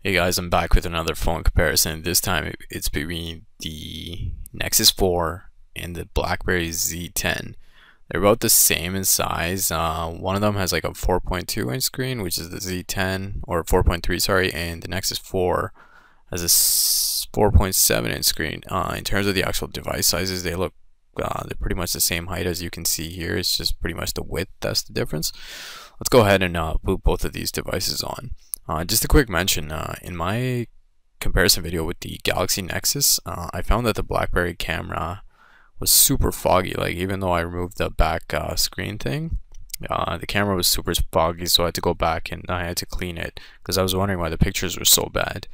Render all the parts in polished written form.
Hey guys, I'm back with another phone comparison. This time it's between the Nexus 4 and the Blackberry Z10. They're about the same in size. One of them has like a 4.2 inch screen, which is the Z10, or 4.3, sorry, and the Nexus 4 has a 4.7 inch screen. In terms of the actual device sizes, they're pretty much the same height as you can see here. It's just pretty much the width that's the difference. Let's go ahead and boot both of these devices on. Just a quick mention, in my comparison video with the Galaxy Nexus, I found that the Blackberry camera was super foggy. Like, even though I removed the back screen thing, the camera was super foggy, so I had to go back and I had to clean it because I was wondering why the pictures were so bad.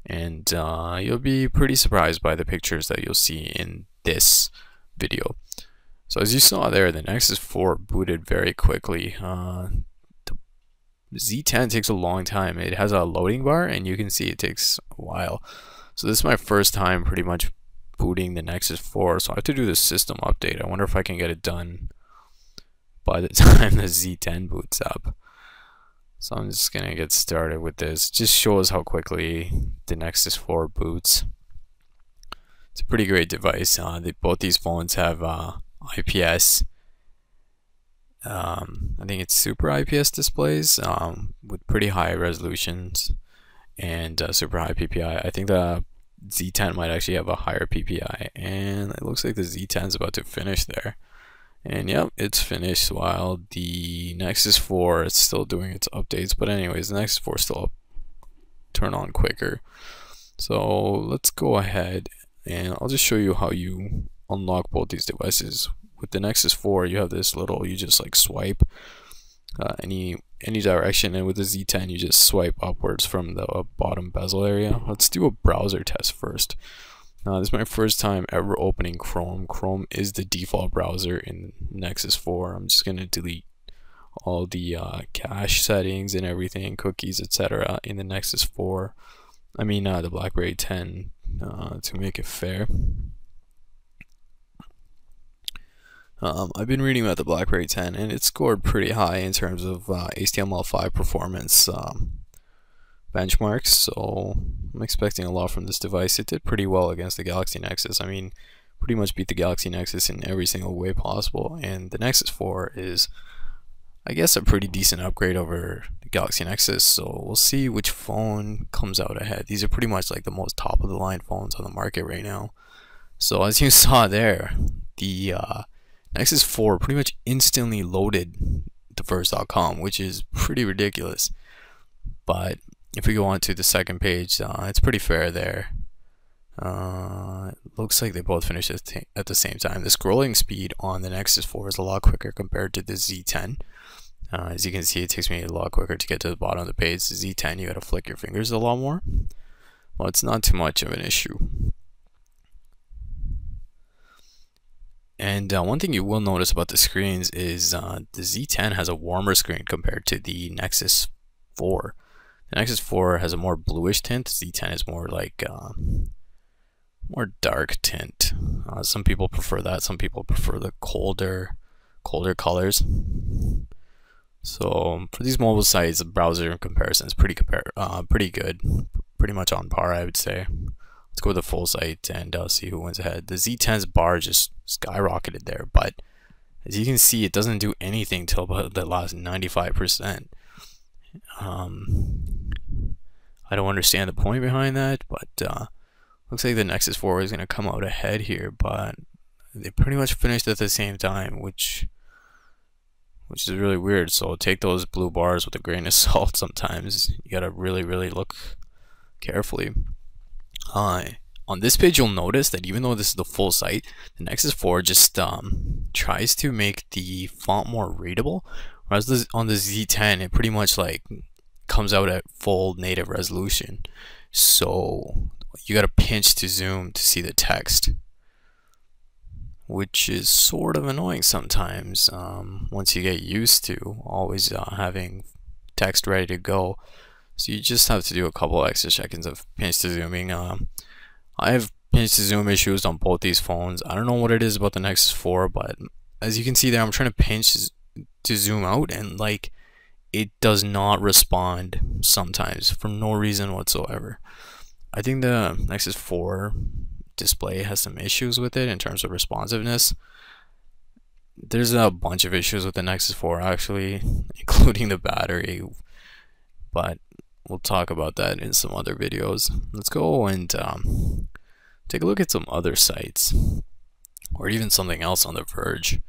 And you'll be pretty surprised by the pictures that you'll see in this video. So as you saw there, the Nexus 4 booted very quickly. The Z10 takes a long time. It has a loading bar and you can see it takes a while. So this is my first time pretty much booting the Nexus 4, so I have to do the system update. I wonder if I can get it done by the time the Z10 boots up. So I'm just gonna get started with this. Just shows how quickly the Nexus 4 boots. It's a pretty great device. Both these phones have IPS. I think it's super IPS displays with pretty high resolutions and super high PPI. I think the Z10 might actually have a higher PPI, and it looks like the Z10 is about to finish there. And yep, it's finished, while the Nexus 4 is still doing its updates. But anyways, the Nexus 4 still turn on quicker. So let's go ahead and I'll just show you how you unlock both these devices. With the Nexus 4, you have this little, you just like swipe any direction, and with the Z10 you just swipe upwards from the bottom bezel area. Let's do a browser test first. This is my first time ever opening Chrome. Chrome is the default browser in Nexus 4. I'm just going to delete all the cache settings and everything, cookies, etc. in the Nexus 4. I mean the Blackberry 10 to make it fair. I've been reading about the Blackberry 10 and it scored pretty high in terms of HTML5 performance benchmarks, so I'm expecting a lot from this device. It did pretty well against the Galaxy Nexus. I mean, pretty much beat the Galaxy Nexus in every single way possible, and the Nexus 4 is, I guess, a pretty decent upgrade over the Galaxy Nexus, so we'll see which phone comes out ahead. These are pretty much like the most top of the line phones on the market right now. So as you saw there, the Nexus 4 pretty much instantly loaded the first.com, which is pretty ridiculous. But if we go on to the second page, it's pretty fair there. It looks like they both finished at the same time. The scrolling speed on the Nexus 4 is a lot quicker compared to the Z10. As you can see, it takes me a lot quicker to get to the bottom of the page. The Z10, you gotta flick your fingers a lot more. Well, it's not too much of an issue. And one thing you will notice about the screens is the Z10 has a warmer screen compared to the Nexus 4. The Nexus 4 has a more bluish tint. The Z10 is more like more dark tint. Some people prefer that. Some people prefer the colder colors. So for these mobile sites, the browser comparison is pretty good, pretty much on par, I would say. Let's go with the full site and see who wins ahead. The Z10's bar just skyrocketed there, but as you can see, it doesn't do anything till about the last 95%. I don't understand the point behind that, but looks like the Nexus 4 is going to come out ahead here, but they pretty much finished at the same time, which is really weird. So take those blue bars with a grain of salt sometimes. You gotta really look carefully. On this page, you'll notice that even though this is the full site, the Nexus 4 just tries to make the font more readable, whereas on the Z10, it pretty much like comes out at full native resolution. So you gotta pinch to zoom to see the text, which is sort of annoying sometimes once you get used to always having text ready to go. So you just have to do a couple extra seconds of pinch to zooming. I have pinch to zoom issues on both these phones. I don't know what it is about the Nexus 4, but as you can see there, I'm trying to pinch to zoom out, and like it does not respond sometimes for no reason whatsoever. I think the Nexus 4 display has some issues with it in terms of responsiveness. There's a bunch of issues with the Nexus 4 actually, including the battery, but we'll talk about that in some other videos. Let's go and take a look at some other sites, or even something else on the Verge,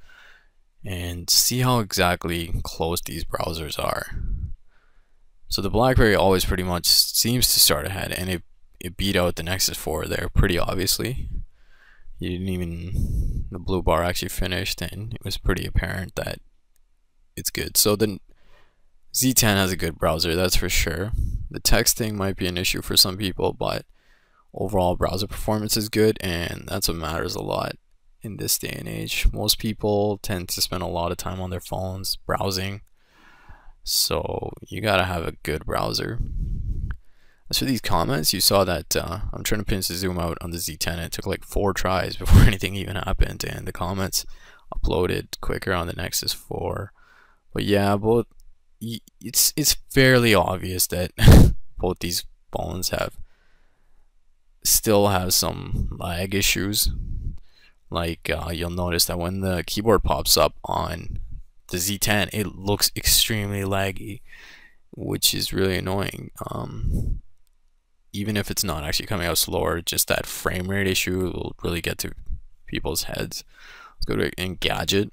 and see how exactly close these browsers are. So the BlackBerry always pretty much seems to start ahead, and it beat out the Nexus 4 there pretty obviously. You didn't even, the blue bar actually finished, and it was pretty apparent that it's good. So the Z10 has a good browser, that's for sure. The texting might be an issue for some people, but overall browser performance is good, and that's what matters a lot in this day and age. Most people tend to spend a lot of time on their phones browsing, so you gotta have a good browser. As for these comments, you saw that I'm trying to pinch the zoom out on the Z10. It took like 4 tries before anything even happened, and the comments uploaded quicker on the Nexus 4. But yeah, both, it's fairly obvious that both these phones still have some lag issues. Like you'll notice that when the keyboard pops up on the Z10, it looks extremely laggy, which is really annoying. Even if it's not actually coming out slower, just that frame rate issue will really get to people's heads. Let's go to Engadget.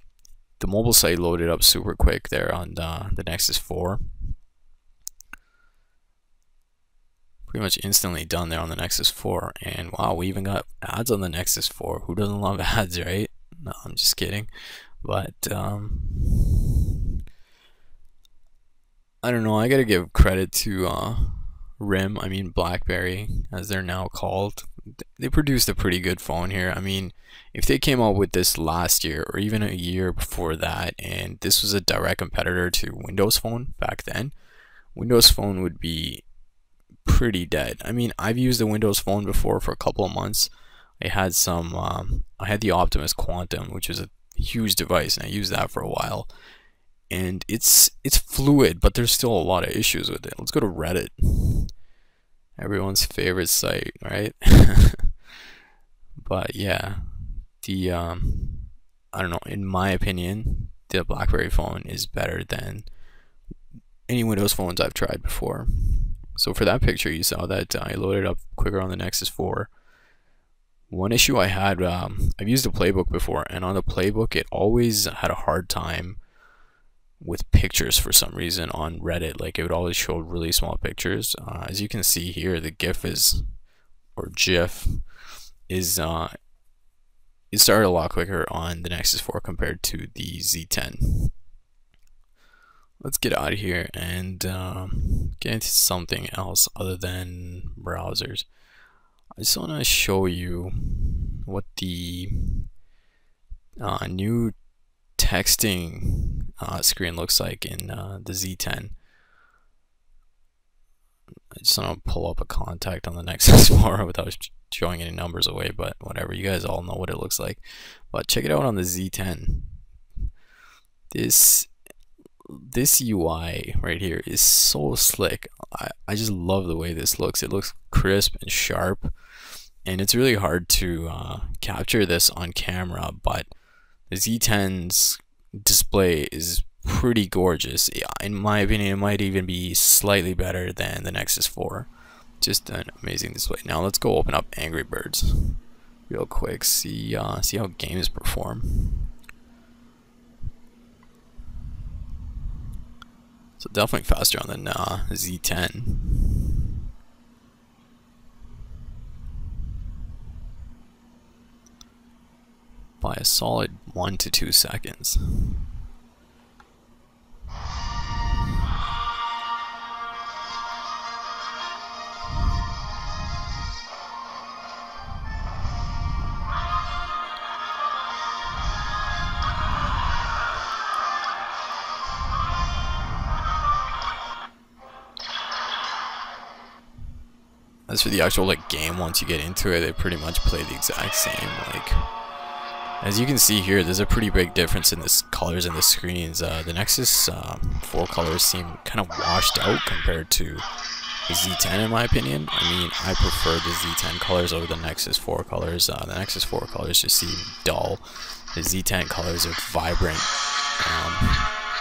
The mobile site loaded up super quick there on the Nexus 4. Pretty much instantly done there on the Nexus 4. And wow, we even got ads on the Nexus 4. Who doesn't love ads, right? No, I'm just kidding. But I don't know, I gotta give credit to BlackBerry, as they're now called. They produced a pretty good phone here. I mean, if they came out with this last year or even a year before that, and this was a direct competitor to Windows Phone back then, Windows Phone would be pretty dead. I mean, I've used the Windows Phone before for a couple of months. I had the Optimus Quantum, which was a huge device, and I used that for a while. And it's fluid, but there's still a lot of issues with it. Let's go to Reddit. Everyone's favorite site, right? But yeah, the I don't know, in my opinion, the BlackBerry phone is better than any Windows phones I've tried before. So for that picture, you saw that I loaded up quicker on the Nexus 4. One issue I had, I've used the playbook before, and on the playbook it always had a hard time with pictures for some reason on Reddit. Like, it would always show really small pictures. As you can see here, the GIF is it started a lot quicker on the Nexus 4 compared to the Z10. Let's get out of here and get into something else other than browsers. I just want to show you what the new texting screen looks like in the Z10. I just want to pull up a contact on the Nexus 4 without showing any numbers away, but whatever, you guys all know what it looks like. But check it out on the Z10. This UI right here is so slick. I just love the way this looks. It looks crisp and sharp, and it's really hard to capture this on camera, but the Z10's display is pretty gorgeous. In my opinion, it might even be slightly better than the Nexus 4. Just an amazing display. Now let's go open up Angry Birds real quick, see how games perform. So definitely faster on the Z10. By a solid 1 to 2 seconds. As for the actual game, once you get into it, they pretty much play the exact same. Like, As you can see here, there's a pretty big difference in the colors in the screens. The Nexus 4 colors seem kind of washed out compared to the Z10 in my opinion. I mean, I prefer the Z10 colors over the Nexus 4 colors. The Nexus 4 colors just seem dull. The Z10 colors are vibrant.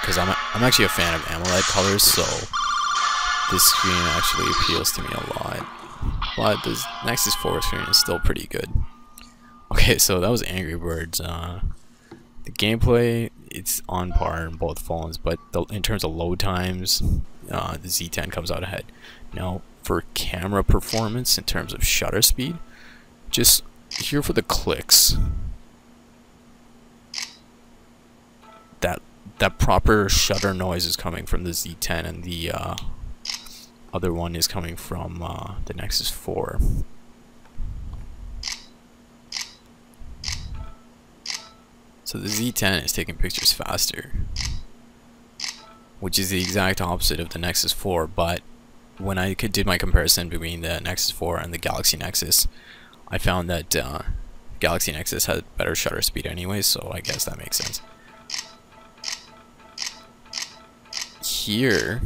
Because I'm actually a fan of AMOLED colors, so this screen actually appeals to me a lot. But the Nexus 4 screen is still pretty good. Okay, so that was Angry Birds. The gameplay, it's on par in both phones, but in terms of load times, the Z10 comes out ahead. Now, for camera performance, in terms of shutter speed, just here for the clicks, that proper shutter noise is coming from the Z10, and the other one is coming from the Nexus 4. So the Z10 is taking pictures faster, which is the exact opposite of the Nexus 4, but when I did my comparison between the Nexus 4 and the Galaxy Nexus, I found that Galaxy Nexus had better shutter speed anyway, so I guess that makes sense. Here,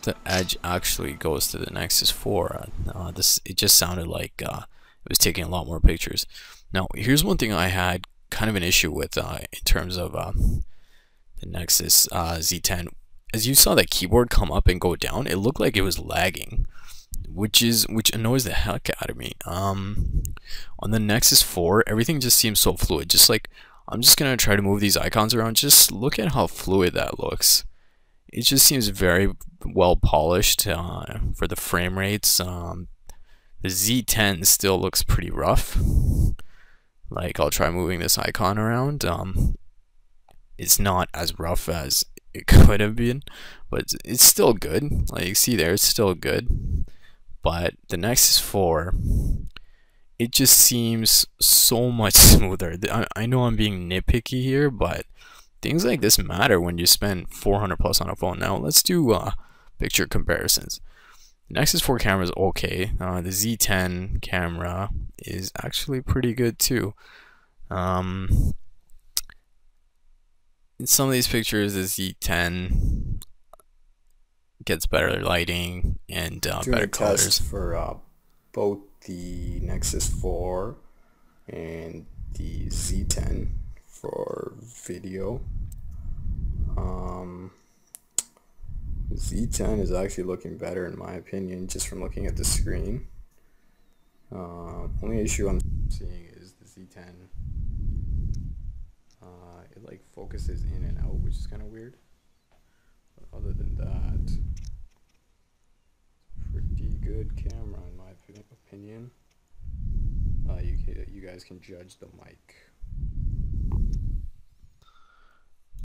the edge actually goes to the Nexus 4. It just sounded like it was taking a lot more pictures. Now, here's one thing I had kind of an issue with in terms of the Nexus Z10. As you saw that keyboard come up and go down, it looked like it was lagging, which annoys the heck out of me. On the Nexus 4, everything just seems so fluid. Just like, I'm just gonna try to move these icons around. Just look at how fluid that looks. It just seems very well polished for the frame rates. The Z10 still looks pretty rough. Like, I'll try moving this icon around. It's not as rough as it could have been, but it's still good. Like, you see there, it's still good. But the Nexus 4, it just seems so much smoother. I know I'm being nitpicky here, but things like this matter when you spend 400 plus on a phone. Now, let's do picture comparisons. The Nexus 4 camera is okay. The Z10 camera is actually pretty good too. In some of these pictures, the Z10 gets better lighting and better colors. Test for both the Nexus 4 and the Z10 for video. Z10 is actually looking better in my opinion, just from looking at the screen. Only issue I'm seeing is the Z10. It like focuses in and out, which is kind of weird. But other than that, pretty good camera in my opinion. You guys can judge the mic.